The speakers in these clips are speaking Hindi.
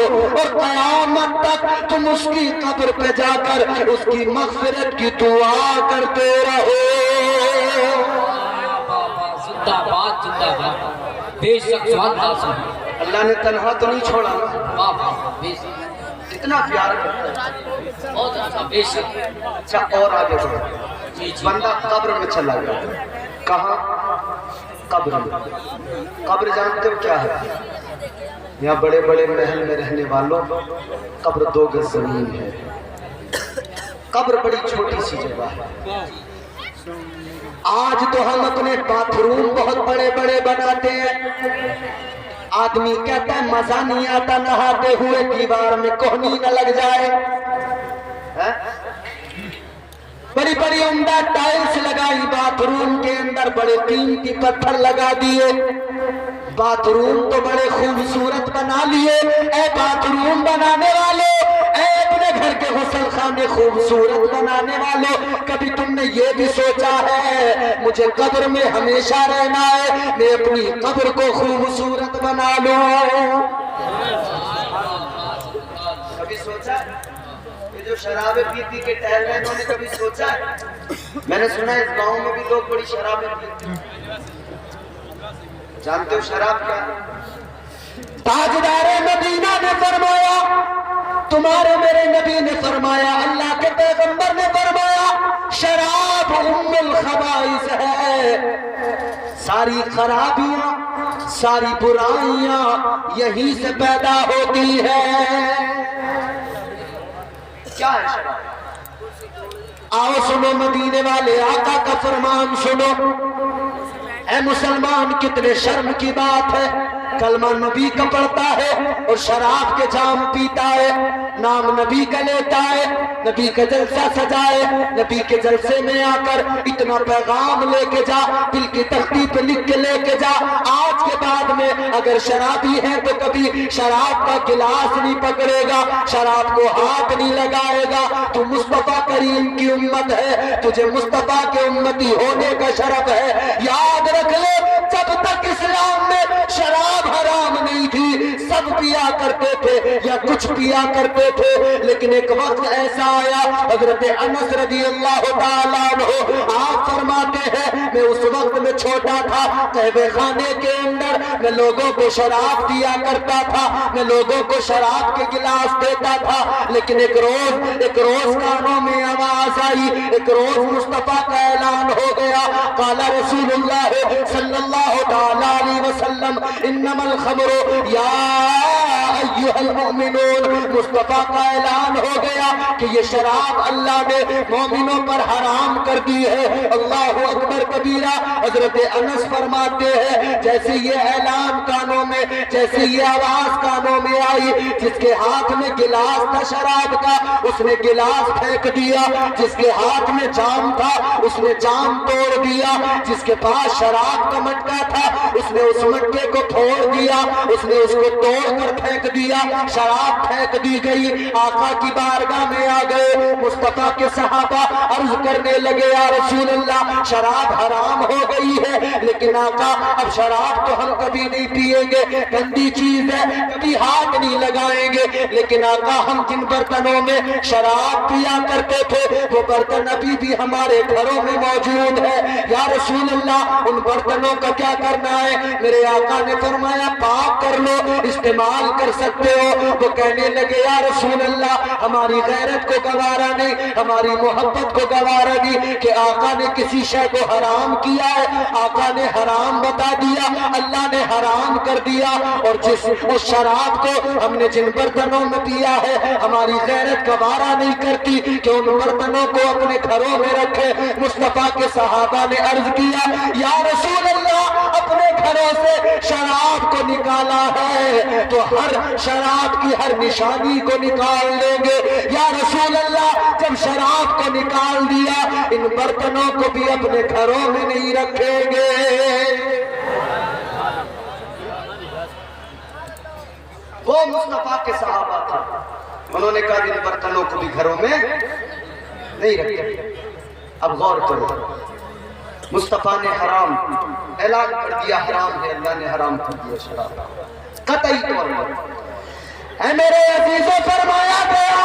और क़यामत तक तुम उसकी कब्र पे जाकर उसकी मग़फ़िरत की दुआ करते रहो। जिंदाबाद जिंदाबाद, बेशक अल्लाह ने तन्हा तो नहीं छोड़ा ना, कितना प्यार करता है, बहुत अच्छा, बेशक। अच्छा और आगे बढ़ो। बंदा कब्र में चला गया, कहाँ? कब्र में। कब्र जानते हो क्या है? यहाँ बड़े बड़े महल में रहने वालों, कब्र 2 गज जमीन है। कब्र बड़ी छोटी सी जगह है। आज तो हम अपने बाथरूम बहुत बड़े बड़े बनाते हैं। आदमी कहता है मजा नहीं आता नहाते हुए, दीवार में कोहनी न लग जाए। बड़ी बड़ी उम्दा टाइल्स लगाई बाथरूम के अंदर, बड़े कीमती पत्थर लगा दिए, बाथरूम तो बड़े खूबसूरत बना लिए। ऐ बाथरूम बनाने वालों, ऐ अपने घर के गुसल खाने खूबसूरत बनाने वालों, कभी तुमने ये भी सोचा है मुझे कब्र में हमेशा रहना है, मैं अपनी कब्र को खूबसूरत बना लूं? कभी सोचा? ये जो शराबे पी के टहल रहे हैं, उन्होंने कभी सोचा है? मैंने सुना है इस गांव में भी लोग बड़ी शराबें पीते हैं। जानते हो शराब क्या? ताजदार मदीना ने फरमाया, तुम्हारे मेरे नबी ने फरमाया, अल्लाह के पैगंबर ने फरमाया, शराब उम्मुल खबाइस है। सारी खराबियां, सारी बुराइयां यहीं से पैदा होती है। क्या है शराब? आओ सुनो मदीने वाले, आका का फरमान सुनो। ऐ मुसलमान, कितने शर्म की बात है, कलमा नबी का पढ़ता है और शराब के जाम पीता है, नाम नबी का लेता है, नबी का जलसा सजाए, नबी के जलसे में आकर इतना पैगाम लेके जा, दिल की तख्ती पे लिख के लेके जा। आज के बाद में अगर शराबी है तो कभी शराब का गिलास नहीं पकड़ेगा, शराब को हाथ नहीं लगाएगा। तू मुस्तफा करीम की उम्मत है, तुझे मुस्तफा के उम्मती होने का शरफ है। याद रख ले, जब तक इस्लाम में शराब हराम नहीं थी, सब पिया करते थे या कुछ पिया करते थे, लेकिन एक वक्त ऐसा आया, हजरत अनस रज़ियल्लाहु ताला अन्हु आप फरमाते हैं, मैं उस वक्त में छोटा था, कहवे खाने के अंदर मैं लोगों को शराब दिया करता था, मैं लोगों को शराब के गिलास देता था, लेकिन एक रोज कानों में आवाज आई, एक रोज मुस्तफा का ऐलान हो गया, काला रसूलुल्लाह सल्लल्लाहु ताला अलैहि वसल्लम इन्नमल खमरु या अय्युहल मुमिनून। मुस्तफा का ऐलान हो गया कि ये शराब अल्लाह ने मोमिनों पर हराम कर दी है। अल्लाहु अकबर कबीरा। हजरत अनस फरमाते हैं, जैसे ये ऐलान कानों में, जैसे ये आवाज कानों में आई, जिसके हाथ में गिलास था शराब का, उसने गिलास फेंक दिया, जिसके हाथ में जाम था उसने जाम तोड़ दिया, जिसके पास शराब का मटका था उसने उस मटके को फोड़ दिया, उसने उसको तोड़कर फेंक दिया, शराब फेंक दी गई। आका की बारगाह में आ गए मुस्तफा के सहाबा, अर्ज करने लगे, या रसूल अल्लाह, शराब हराम हो गई है, लेकिन आका अब शराब तो हम कभी नहीं पिएंगे, गंदी चीज है, कभी हाथ नहीं लगाएंगे, लेकिन आका हम जिन बर्तनों में शराब पिया करते थे वो बर्तन अभी भी हमारे घरों में मौजूद है, या रसूल अल्लाह उन बर्तनों का क्या करना है? मेरे आका ने फरमाया, पाक कर लो, इस्तेमाल कर सकते हो। वो कहने लगे, या रसूल अल्लाह, हमारी गैरत को गवारा नहीं, हमारी मोहब्बत को गवारा नहीं कि आका ने किसी शय को हराम किया है, आका ने हराम बता दिया, अल्लाह ने हराम कर दिया, और जिस उस शराब को हमने जिन बर्तनों में पिया है, हमारी गैरत गवारा नहीं करती कि उन बर्तनों को अपने घरों में रखे। मुस्तफा के सहाबा ने अर्ज किया, या रसूल अल्लाह, अपने घरों से शराब को निकाला है तो हर शराब की हर निशानी को निकाल लेंगे। या रसूल अल्लाह, जब शराब को निकाल दिया, इन बर्तनों को भी अपने घरों में नहीं रखेंगे। वो मुस्तफा के सहाबा थे, उन्होंने कहा इन बर्तनों को भी घरों में नहीं रखेंगे। अब गौर करो, मुस्तफा ने हराम ऐलान कर दिया, हराम है, अल्लाह ने हराम कर दिया शराब कतई तौर पर। है मेरे अजीजों, फरमाया गया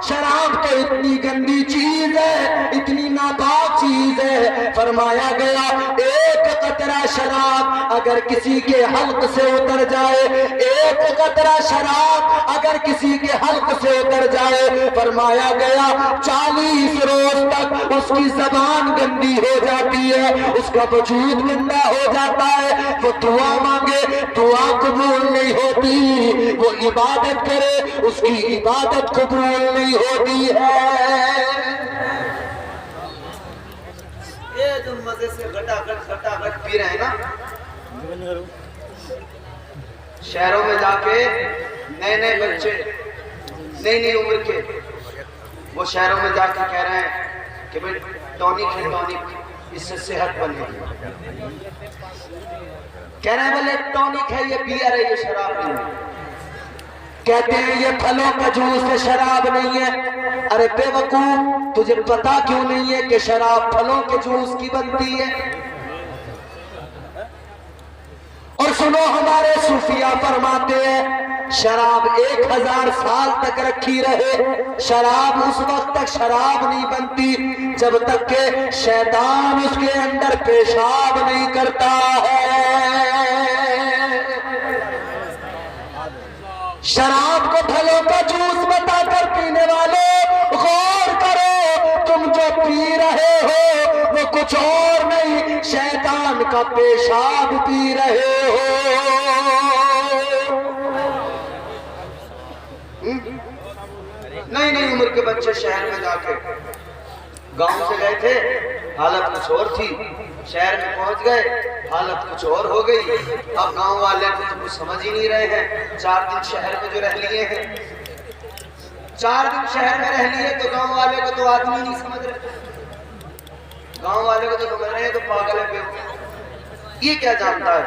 शराब तो इतनी गंदी चीज है, इतनी नापाक चीज है। फरमाया गया एक कतरा शराब अगर किसी के हल्क से उतर जाए, एक कतरा शराब अगर किसी के हल्क से उतर जाए, फरमाया गया 40 रोज तक उसकी जबान गंदी हो जाती है, उसका वजूद गंदा हो जाता है। वो दुआ मांगे, दुआ कबूल नहीं होती, वो इबादत करे, उसकी इबादत कबूल नहीं होती है। ये जो मजे से घटाघट पी रहे हैं ना, शहरों में जाके नए नए बच्चे नई नई उम्र के वो शहरों में जाके कह रहे हैं कि भाई टॉनिक है, टॉनिक, इससे सेहत बनेगी। कह रहे हैं बोले टॉनिक है, ये बियर है, ये शराब नहीं है। कहते हैं ये फलों का जूस है, शराब नहीं है। अरे बेवकूफ, तुझे पता क्यों नहीं है कि शराब फलों के जूस की बनती है? और सुनो, हमारे सूफिया फरमाते हैं शराब 1000 साल तक रखी रहे, शराब उस वक्त तक शराब नहीं बनती जब तक के शैतान उसके अंदर पेशाब नहीं करता है। शराब को फलों का जूस बताकर पीने वाले गौर करो, तुम जो पी रहे हो वो कुछ और नहीं, शैतान का पेशाब पी रहे हो। नई नई उम्र के बच्चे शहर में जाके, गांव से गए थे हालत कुछ और थी, शहर में पहुंच गए हालत कुछ और हो गई। अब गांव वाले तो कुछ समझ ही नहीं रहे हैं। 4 दिन शहर में जो रह लिए हैं, 4 दिन शहर में रह लिए तो गांव वाले को तो आदमी नहीं समझ रहे, गांव वाले को तो समझ रहे हैं तो पागल है, बेवकूफ, ये क्या जानता है,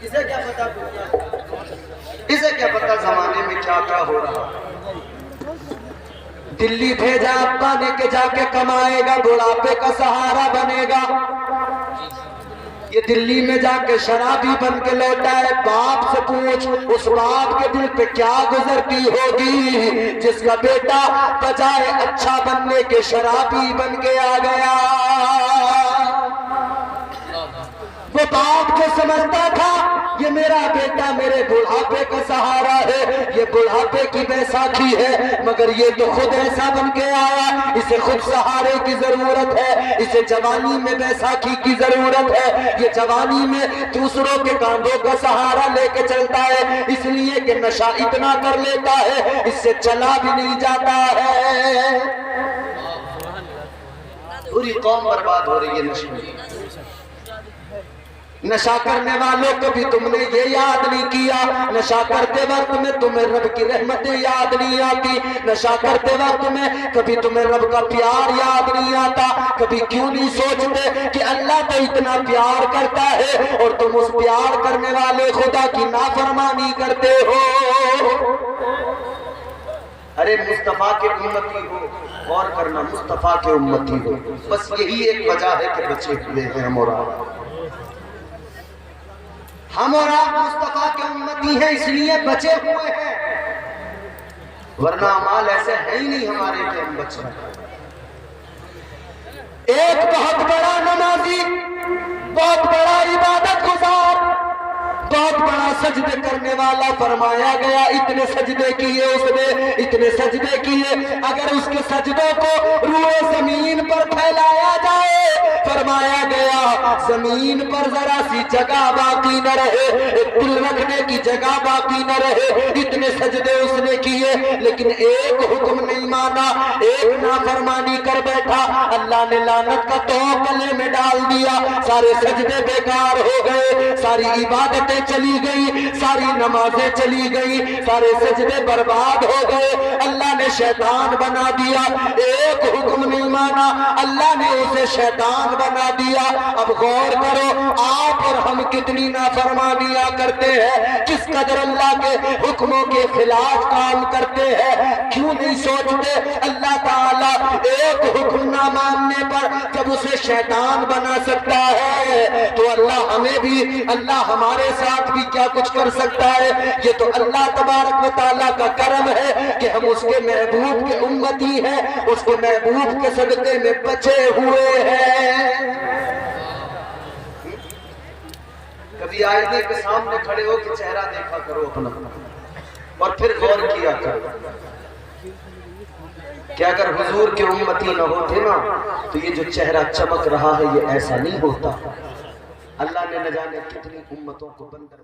इसे क्या पता, इसे क्या पता जमाने में क्या क्या हो रहा। दिल्ली भेजा अब्बा ने के जाके कमाएगा, बुढ़ापे का सहारा बनेगा। ये दिल्ली में जाके शराबी बन के लौटा है। बाप से पूछ, उस बाप के दिल पे क्या गुजरती होगी जिसका बेटा बजाय अच्छा बनने के शराबी बन के आ गया। वो बाप को समझता था ये मेरा बेटा मेरे बुढ़ापे का सहारा है, ये बुढ़ापे की बैसाखी है, मगर ये तो खुद ऐसा बन के आया, इसे खुद सहारे की जरूरत है, इसे जवानी में बैसाखी की जरूरत है। ये जवानी में दूसरों के कांधों का सहारा लेके चलता है, इसलिए कि नशा इतना कर लेता है इससे चला भी नहीं जाता है। पूरी कौम बर्बाद हो रही है नशे में। नशा करने वालों को भी तुमने ये याद नहीं किया, नशा करते वक्त में तुम्हें रब की रहमतें याद नहीं आती, नशा करते वक्त में कभी तुम्हें रब का प्यार याद नहीं आता। कभी क्यों नहीं सोचते कि अल्लाह तो इतना प्यार करता है और तुम उस प्यार करने वाले खुदा की नाफरमानी करते हो। अरे मुस्तफा के उम्मती हो, गौर करना, मुस्तफा के उम्मती हो, बस यही एक वजह है कि बचे हुए हैं हम और आप मुस्तफा के उम्मती हैं इसलिए बचे हुए हैं, वरना अमाल ऐसे है ही नहीं हमारे कि हम बच रहे। एक बहुत बड़ा नमाजी, बहुत बड़ा इबादत गुजार, बहुत बड़ा सजदे करने वाला, फरमाया गया इतने सजदे किए उसने, इतने सजदे किए, अगर उसके सजदों को रूए जमीन पर फैलाया जाए, फरमाया गया जमीन पर जरा सी जगह बाकी न रहे, एक दिल रखने की जगह बाकी न रहे। इतने सजदे उसने किए लेकिन एक हुक्म नहीं माना, एक नाफरमानी कर बैठा। अल्लाह ने लानत का तोप गले में डाल दिया, सारे सजदे बेकार हो गए, सारी इबादतें चली गई, सारी नमाजें चली गई, सारे सजदे बर्बाद हो गए। अल्लाह ने शैतान बना दिया, एक हुक्म नहीं माना, अल्लाह ने उसे शैतान बना दिया। अब गौर करो, आप और हम कितनी नाफरमानियां करते हैं, किस कदर अल्लाह के हुक्मों के खिलाफ काम करते हैं। क्यों नहीं सोचते अल्लाह ताला एक हुक्म ना मानने पर जब उसे शैतान बना सकता है तो अल्लाह हमें भी, अल्लाह हमारे साथ औलाद भी क्या कुछ कर सकता है। ये तो अल्लाह तबारक व तआला का करम है कि हम उसके महबूब के उम्मती हैं, उसके महबूब के सदक़े में बचे हुए हैं। कभी आईने के सामने खड़े हो के चेहरा देखा करो अपना और फिर गौर किया करो कि अगर हुजूर के उम्मती न होते ना तो ये जो चेहरा चमक रहा है ये ऐसा नहीं होता। अल्लाह ने न जाने कितनी उम्मतों को बंदर